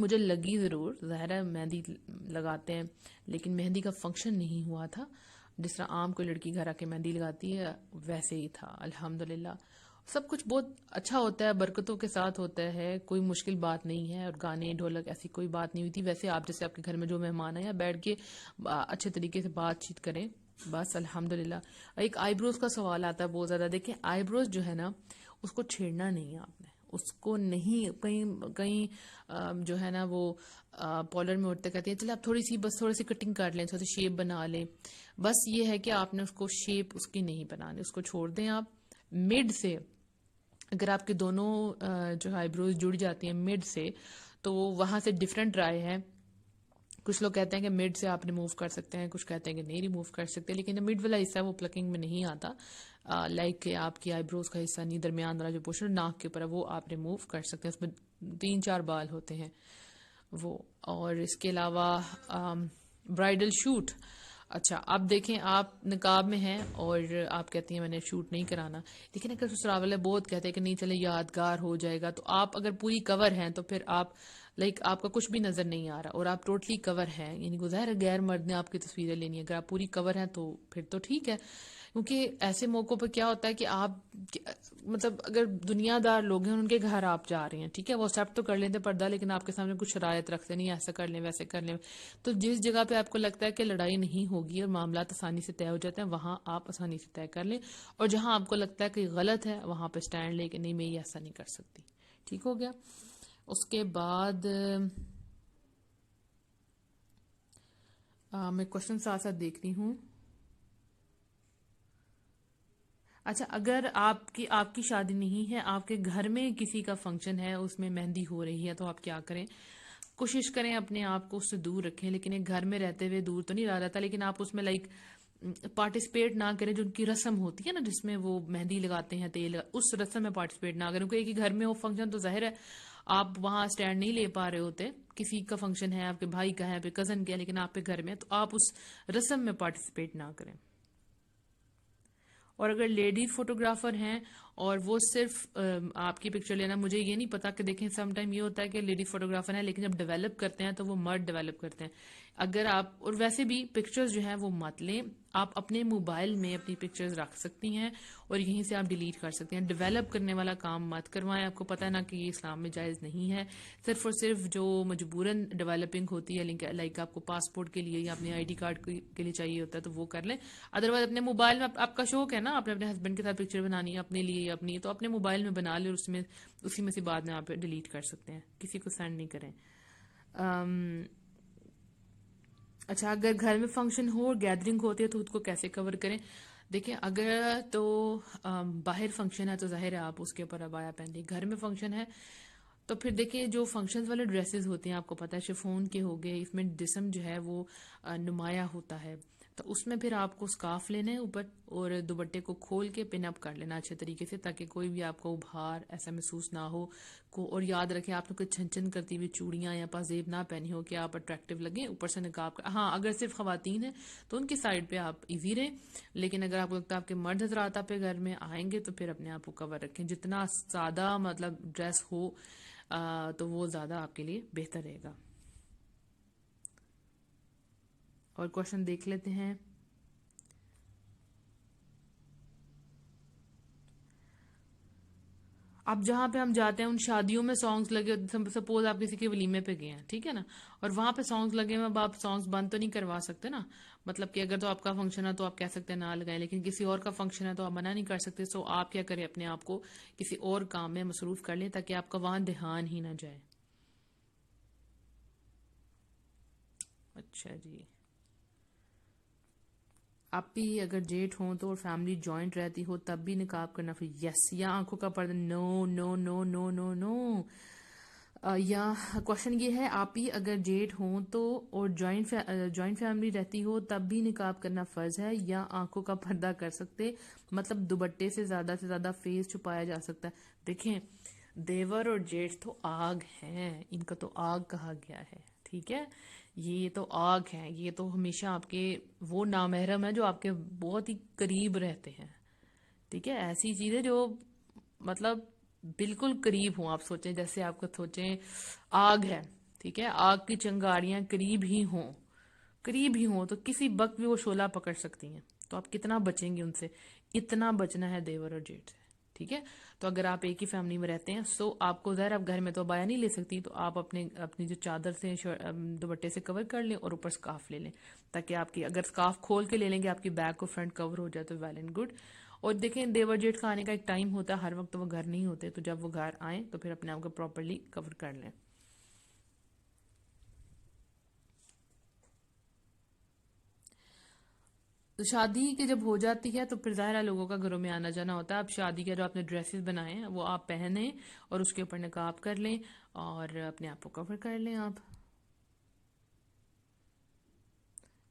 مجھے لگی ضرور، ظاہر ہے مہندی لگاتے ہیں لیکن مہندی کا فنکشن نہیں ہوا تھا، جس طرح عام کوئی لڑکی گھر آ کے مہندی لگاتی ہے ویسے ہی تھا الحمدللہ۔ سب کچھ بہت اچھا ہوتا ہے، برکتوں کے ساتھ ہوتا ہے، کوئی مشکل بات نہیں ہے، اور گانے ڈھولک ایسی کوئی بات نہیں ہوئی تھی۔ ویسے آپ جیسے آپ کے گھر میں جو مہمان ہیں یا بیٹھ کے اچھے طریقے سے بات چیت کریں بس الحمدللہ۔ ایک آئی بروز کا سوال آتا ہے بہت زیادہ، دیکھیں آئی بروز جو ہے نا اس کو چھیڑنا نہیں ہے آپ نے، اس کو نہیں کہیں کہیں جو ہے نا وہ پارلر میں اٹھتے کہتے ہیں چلے آپ تھوڑی سی بس تھوڑی سی کٹنگ کر لیں، تھوڑی سی شیپ بنا لیں، بس یہ ہے کہ آپ نے اس کو شیپ اس کی نہیں بنانی، اس کو چھوڑ دیں آپ مڈ سے۔ اگر آپ کے دونوں جو آئی بروز جڑ جاتی ہیں مڈ سے تو وہاں سے ڈفرینٹ رائے ہے، کچھ لوگ کہتے ہیں کہ مڈ سے آپ ریموو کر سکتے ہیں، کچھ کہتے ہیں کہ نہیں ریموو کر سکتے، لیکن جو مڈ والا حصہ ہے وہ پلکنگ میں نہیں آتا، لائک کہ آپ کی آئی بروز کا حصہ نہیں، درمیان والا جو پورشن ناک کے اوپر ہے وہ آپ ریموو کر سکتے ہیں، اس میں 3-4 بال ہوتے ہیں وہ۔ اور اس کے علاوہ برائڈل شوٹ، اچھا اب دیکھیں آپ نقاب میں ہیں اور آپ کہتی ہیں میں نے شوٹ نہیں کرانا، لیکن اگر سسرال والے بہت کہتے ہیں کہ نہیں چلے یادگار ہو جائے گا، تو آپ اگر پوری کور ہیں تو پھر آپ لائک آپ کا کچھ بھی نظر نہیں آ رہا اور آپ ٹوٹلی کور ہیں، یعنی ظاہر ہے غیر مرد نے آپ کی تصویریں لینی ہے، اگر آپ پوری کور ہیں تو پھر تو ٹھیک ہے، کیونکہ ایسے موقعوں پہ کیا ہوتا ہے کہ آپ مطلب اگر دنیا دار لوگ ہیں ان کے گھر آپ جا رہے ہیں، ٹھیک ہے وہ ایکسیپٹ تو کر لیتے پردہ، لیکن آپ کے سامنے کچھ شرائط رکھتے نہیں، ایسا کر لیں ویسے کر لیں، تو جس جگہ پہ آپ کو لگتا ہے کہ لڑائی نہیں ہوگی اور معاملات آسانی سے طے ہو جاتے ہیں وہاں آپ آسانی سے طے کر لیں، اور جہاں آپ کو لگتا ہے کہ غلط ہے وہاں پہ سٹینڈ لے کہ نہیں میں یہ ایسا نہیں کر سکتی، ٹھیک ہو گیا۔ اس کے بعد میں کوشچن ساتھ ساتھ دیکھ رہی ہوں۔ اچھا اگر آپ کی شادی نہیں ہے، آپ کے گھر میں کسی کا فنکشن ہے، اس میں مہندی ہو رہی ہے، تو آپ کیا کریں؟ کوشش کریں اپنے آپ کو اس سے دور رکھیں، لیکن ایک گھر میں رہتے ہوئے دور تو نہیں رہا جاتا، لیکن آپ اس میں لائک پارٹیسپیٹ نہ کریں، جو ان کی رسم ہوتی ہے نا جس میں وہ مہندی لگاتے ہیں تیل، اس رسم میں پارٹیسپیٹ نہ کریں، کیونکہ ایک ہی گھر میں ہو فنکشن تو ظاہر ہے آپ وہاں اسٹینڈ نہیں لے پا رہے ہوتے، کسی کا فنکشن ہے آپ کے بھائی کا ہے، آپ کے کزن کا ہے، لیکن آپ کے گھر میں، تو آپ اس رسم میں پارٹیسپیٹ نہ کریں۔ اور اگر لیڈیز فوٹوگرافر ہیں اور وہ صرف آپ کی پکچر لینا، مجھے یہ نہیں پتا کہ دیکھیں سم ٹائم یہ ہوتا ہے کہ لیڈیز فوٹوگرافر ہیں لیکن جب ڈیولپ کرتے ہیں تو وہ مرد ڈیولپ کرتے ہیں، اگر آپ اور ویسے بھی پکچرز جو ہیں وہ مت لیں، آپ اپنے موبائل میں اپنی پکچرز رکھ سکتی ہیں اور یہیں سے آپ ڈیلیٹ کر سکتے ہیں، ڈیولپ کرنے والا کام مت کروائیں، آپ کو پتہ ہے نا کہ یہ اسلام میں جائز نہیں ہے، صرف اور صرف جو مجبوراً ڈیولپنگ ہوتی ہے لائک آپ کو پاسپورٹ کے لیے یا اپنے آئی ڈی کارڈ کے لیے چاہیے ہوتا ہے تو وہ کر لیں، ادروائز اپنے موبائل میں آپ کا شوق ہے نا آپ نے اپنے ہسبینڈ کے ساتھ پکچر بنانی ہے اپنے لیے یا اپنی، تو اپنے موبائل میں بنا لیں، اسی میں سے بعد میں آپ ڈیلیٹ کر سکتے ہیں، کسی کو سینڈ نہیں کریں۔ اچھا اگر گھر میں فنکشن ہو اور گیدرنگ ہوتی ہے تو اس کو کیسے کور کریں؟ دیکھیں اگر تو باہر فنکشن ہے تو ظاہر ہے آپ اس کے اوپر عبایا پہن لیں، گھر میں فنکشن ہے تو پھر دیکھیں جو فنکشنز والے ڈریسز ہوتے ہیں آپ کو پتہ ہے شفون کے ہو گئے، اس میں جسم جو ہے وہ نمایاں ہوتا ہے، تو اس میں پھر آپ کو سکارف لینا ہے اوپر اور دوپٹے کو کھول کے پن اپ کر لینا اچھے طریقے سے تاکہ کوئی بھی آپ کو ابھار ایسا محسوس نہ ہو اور یاد رکھیں آپ نے کوئی چھن چھن کرتی ہوئی چوڑیاں یا پازیب نہ پہنی ہو کہ آپ اٹریکٹیو لگیں، اوپر سے نقاب ہاں اگر صرف خواتین ہیں تو ان کی سائڈ پہ آپ ایزی رہیں، لیکن اگر آپ کو لگتا ہے آپ کے مرد حضرات آپ کے گھر میں آئیں گے تو پھر اپنے آپ کو کور رکھیں، جتنا سادہ مطلب ڈریس ہو تو وہ زیادہ آپ کے لیے بہتر رہے گا۔ اور کوشچن دیکھ لیتے ہیں۔ اب جہاں پہ ہم جاتے ہیں ان شادیوں میں سانگز لگے، سپوز آپ کسی کے ولیمے پہ گئے ہیں ٹھیک ہے نا، اور وہاں پہ سانگز لگے ہوئے، اب آپ سانگز بند تو نہیں کروا سکتے نا، مطلب کہ اگر تو آپ کا فنکشن ہے تو آپ کہہ سکتے ہیں نہ لگائیں، لیکن کسی اور کا فنکشن ہے تو آپ منع نہیں کر سکتے، سو آپ کیا کریں اپنے آپ کو کسی اور کام میں مصروف کر لیں تاکہ آپ کا وہاں دھیان ہی نہ جائے۔ اچھا جی، آپ بھی اگر جیٹ ہوں تو اور فیملی جوائنٹ رہتی ہو تب بھی نقاب کرنا پھر یس، یا آنکھوں کا پردہ نو نو نو نو نو نو، یا کوشچن یہ ہے آپ ہی اگر جیٹ ہوں تو اور جوائنٹ فیملی رہتی ہو تب بھی نقاب کرنا فرض ہے یا آنکھوں کا پردہ کر سکتے، مطلب دوپٹے سے زیادہ فیس چھپایا جا سکتا ہے؟ دیکھیں دیور اور جیٹھ تو آگ ہیں، ان کا تو آگ کہا گیا ہے، ٹھیک ہے، یہ تو آگ ہیں، یہ تو ہمیشہ آپ کے وہ نامحرم ہیں جو آپ کے بہت ہی قریب رہتے ہیں، ٹھیک ہے، ایسی چیزیں جو مطلب بالکل قریب ہوں، آپ سوچیں جیسے آپ کو سوچیں آگ ہے ٹھیک ہے، آگ کی چنگاریاں قریب ہی ہوں تو کسی وقت بھی وہ شعلہ پکڑ سکتی ہیں، تو آپ کتنا بچیں گے ان سے؟ اتنا بچنا ہے دیور اور جیٹ سے، ٹھیک ہے؟ تو اگر آپ ایک ہی فیملی میں رہتے ہیں، سو آپ کو ظاہر آپ گھر میں تو بایا نہیں لے سکتی، تو آپ اپنی جو چادر سے دوپٹے سے کور کر لیں اور اوپر سکارف لے لیں، تاکہ آپ کی اگر سکارف کھول کے لے لیں گے آپ کی بیک کو فرنٹ کور ہو جائے تو ویل اینڈ گڈ۔ اور دیکھیں دیور جیٹ کا آنے کا ایک ٹائم ہوتا ہے، ہر وقت وہ گھر نہیں ہوتے، تو جب وہ گھر آئیں تو پھر اپنے آپ کو پراپرلی کور کر لیں۔ تو شادی کے جب ہو جاتی ہے تو پھر ظاہر ہے لوگوں کا گھروں میں آنا جانا ہوتا ہے۔ اب شادی کے جو آپ نے ڈریسز بنائے ہیں وہ آپ پہنیں اور اس کے اوپر نقاب کر لیں اور اپنے آپ کو کور کر لیں آپ۔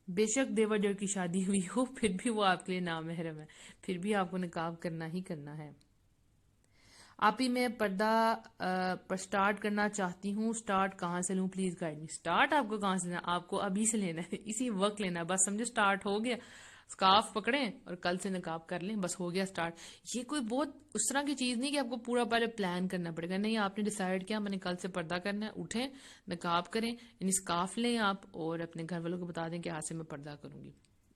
بے شک دیور جڑ کی شادی ہوئی ہو پھر بھی وہ آپ کے لیے نامحرم ہے، پھر بھی آپ کو نقاب کرنا ہی کرنا ہے۔ آپ ہی میں پردہ پر سٹارٹ کرنا چاہتی ہوں، سٹارٹ کہاں سے لوں پلیز گائیڈ می۔ سٹارٹ آپ کو کہاں سے لینا؟ آپ کو ابھی سے لینا ہے، اسی وقت لینا ہے، بس سمجھے سٹارٹ ہو گیا، سکارف پکڑیں اور کل سے نقاب کر لیں، بس ہو گیا سٹارٹ۔ یہ کوئی بہت اس طرح کی چیز نہیں کہ آپ کو پورا پہلے پلان کرنا پڑے گا، نہیں، آپ نے ڈیسائیڈ کیا میں نے کل سے پردہ کرنا ہے، اٹھیں نقاب کریں، یعنی سکارف لیں آپ اور اپنے گھر والوں کو بتا دیں کہ آج سے میں پردہ کروں گی۔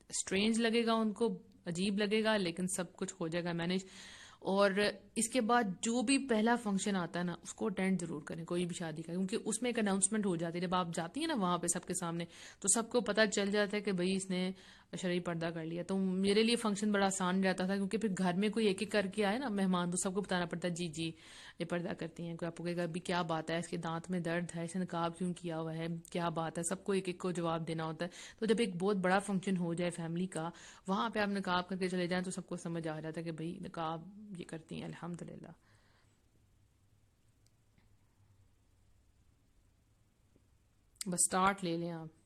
اسٹرینج لگے گا ان کو، عجیب لگے گا، لیکن سب کچھ ہو جائے گا مینج۔ اور اس کے بعد جو بھی پہلا فنکشن آتا ہے نا اس کو اٹینڈ ضرور کریں، کوئی بھی شادی کا، کیونکہ اس میں ایک اناؤنسمنٹ ہو جاتی ہے جب آپ جاتی ہیں نا وہاں پہ سب کے سامنے، تو سب کو پتہ چل جاتا ہے کہ بھئی اس نے شرعی پردہ کر لیا۔ تو میرے لیے فنکشن بڑا آسان رہتا تھا، کیونکہ پھر گھر میں کوئی ایک ایک کر کے آئے نا مہمان تو سب کو بتانا پڑتا ہے جی جی یہ پردہ کرتی ہیں، کوئی آپ کو کہے گا ابھی کیا بات ہے، اس کے دانت میں درد ہے، اس نے نقاب کیوں کیا ہوا ہے، کیا بات ہے، سب کو ایک ایک کو جواب دینا ہوتا ہے۔ تو جب ایک بہت بڑا فنکشن ہو جائے فیملی کا، وہاں پہ آپ نقاب کر کے چلے جائیں تو سب کو سمجھ آ جاتا ہے کہ بھئی نقاب یہ کرتی ہیں الحمدللہ۔ بس سٹارٹ لے لیں آپ۔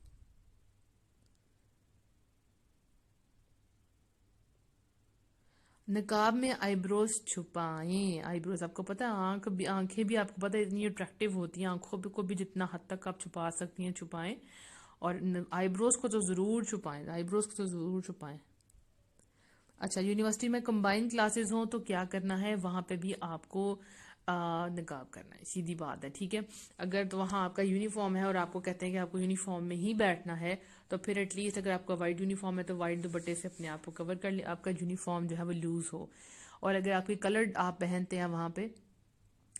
نقاب میں آئی بروز چھپائیں، آئی بروز آپ کو پتا ہے آنکھیں بھی آپ کو پتا ہے اتنی اٹریکٹیو ہوتی ہیں، آنکھوں کو بھی جتنا حد تک آپ چھپا سکتی ہیں چھپائیں، اور آئی بروز کو تو ضرور چھپائیں، آئی بروز کو تو ضرور چھپائیں۔ اچھا، یونیورسٹی میں کمبائن کلاسز ہوں تو کیا کرنا ہے؟ وہاں پہ بھی آپ کو نقاب کرنا ہے، سیدھی بات ہے، ٹھیک ہے؟ اگر تو وہاں آپ کا یونیفارم ہے اور آپ کو کہتے ہیں کہ آپ کو یونیفارم میں ہی بیٹھنا ہے تو پھر ایٹ لیسٹ اگر آپ کا وائٹ یونیفارم ہے تو وائٹ دوپٹے سے اپنے آپ کو کور کر لیں، آپ کا یونیفارم جو ہے وہ لوز ہو۔ اور اگر آپ کی کلرڈ آپ پہنتے ہیں وہاں پہ،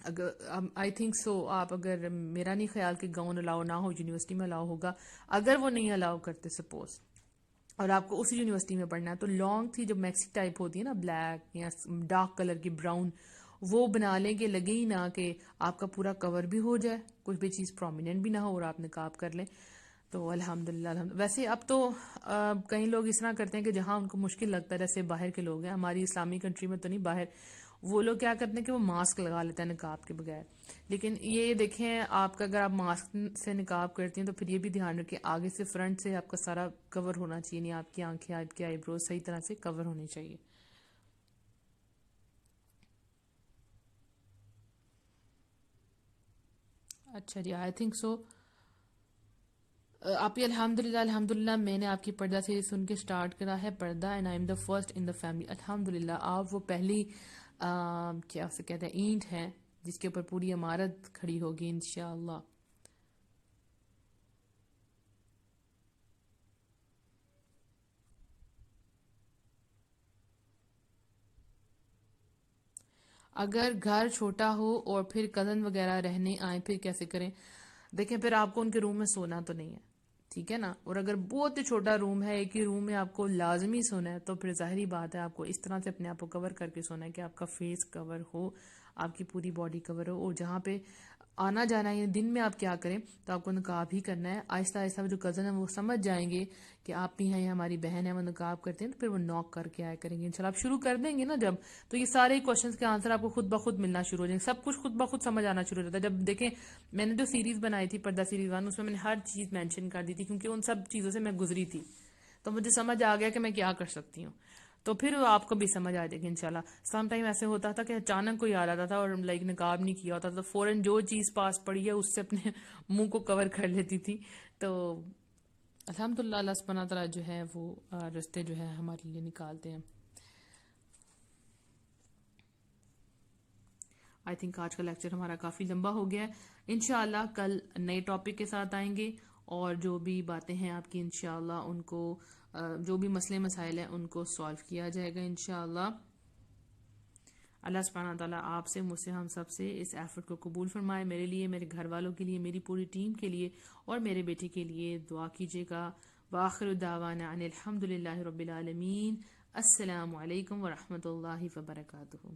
اگر آئی تھنک سو آپ، اگر میرا نہیں خیال کہ گاؤن الاؤ نہ ہو، یونیورسٹی میں الاؤ ہوگا، اگر وہ نہیں الاؤ کرتے سپوز اور آپ کو اسی یونیورسٹی میں پڑھنا ہے تو لانگ تھی جو میکسی ٹائپ ہوتی ہے نا، بلیک یا ڈارک کلر کی براؤن، وہ بنا لیں کہ لگے ہی نہ کہ آپ کا پورا کور بھی ہو جائے، کچھ بھی چیز پرومیننٹ بھی نہ ہو اور آپ نقاب کر لیں تو الحمدللہ ویسے اب تو کئی لوگ اس طرح کرتے ہیں کہ جہاں ان کو مشکل لگتا ہے، جیسے باہر کے لوگ ہیں ہماری اسلامی کنٹری میں تو نہیں، باہر وہ لوگ کیا کرتے ہیں کہ وہ ماسک لگا لیتے ہیں نقاب کے بغیر۔ لیکن یہ دیکھیں آپ کا اگر آپ ماسک سے نقاب کرتی ہیں تو پھر یہ بھی دھیان رکھیں آگے سے فرنٹ سے آپ کا سارا کور ہونا چاہیے، نہیں آپ کی آنکھیں آپ کے آئی بروز صحیح طرح سے کور ہونی چاہیے۔ اچھا جی، آئی تھنک سو آپ ہی الحمدللہ میں نے آپ کی پردہ سے سن کے سٹارٹ کرا ہے پردہ، and I am the first in the family, الحمدللہ آپ وہ پہلی کیا اسے کہتے ہیں اینٹ ہے جس کے اوپر پوری عمارت کھڑی ہوگی انشاءاللہ۔ اگر گھر چھوٹا ہو اور پھر کزن وغیرہ رہنے آئیں پھر کیسے کریں؟ دیکھیں پھر آپ کو ان کے روم میں سونا تو نہیں ہے، ٹھیک ہے نا؟ اور اگر بہت ہی چھوٹا روم ہے، ایک ہی روم میں آپ کو لازمی سونا ہے تو پھر ظاہری بات ہے آپ کو اس طرح سے اپنے آپ کو کور کر کے سونا ہے کہ آپ کا فیس کور ہو، آپ کی پوری باڈی کور ہو، اور جہاں پہ آنا جانا ہے دن میں آپ کیا کریں تو آپ کو نقاب ہی کرنا ہے۔ آہستہ آہستہ جو کزن ہیں وہ سمجھ جائیں گے کہ آپ بھی ہیں، ہماری بہن ہے، وہ نقاب کرتے ہیں، تو پھر وہ نوک کر کے آیا کریں گے انشاءاللہ۔ آپ شروع کر دیں گے نا جب، تو یہ سارے کوشچنس کے آنسر آپ کو خود بخود ملنا شروع ہو جائیں گے، سب کچھ خود بخود سمجھ آنا شروع ہو جاتا ہے۔ جب دیکھیں میں نے جو سیریز بنائی تھی پردہ سیریز 1، اس میں نے ہر چیز مینشن کر دی تھی کیونکہ ان سب چیزوں سے میں گزری تھی، تو مجھے سمجھ آ گیا کہ میں کیا کر سکتی ہوں، تو پھر آپ کو بھی سمجھ آ جائے گی انشاءاللہ۔ سم ٹائم ایسے ہوتا تھا کہ اچانک کوئی آ جاتا تھا اور لائک نقاب نہیں کیا ہوتا تو فوراً جو چیز پاس پڑی ہے اس سے اپنے منہ کو کور کر لیتی تھی۔ تو الحمدللہ اللہ سبحانہ تعالیٰ جو ہے وہ رستے جو ہے ہمارے لیے نکالتے ہیں۔ آئی تھنک آج کا لیکچر ہمارا کافی لمبا ہو گیا ہے، انشاءاللہ کل نئے ٹاپک کے ساتھ آئیں گے، اور جو بھی باتیں ہیں آپ کی انشاءاللہ ان کو جو بھی مسئلے مسائل ہیں ان کو سالو کیا جائے گا انشاءاللہ۔ اللہ سبحانہ تعالیٰ آپ سے، مجھ سے، ہم سب سے اس ایفرٹ کو قبول فرمائے۔ میرے لیے، میرے گھر والوں کے لیے، میری پوری ٹیم کے لیے اور میرے بیٹے کے لیے دعا کیجیے گا۔ وآخر دعوانا ان الحمد للہ رب العالمین۔ السلام علیکم ورحمۃ اللہ وبرکاتہ۔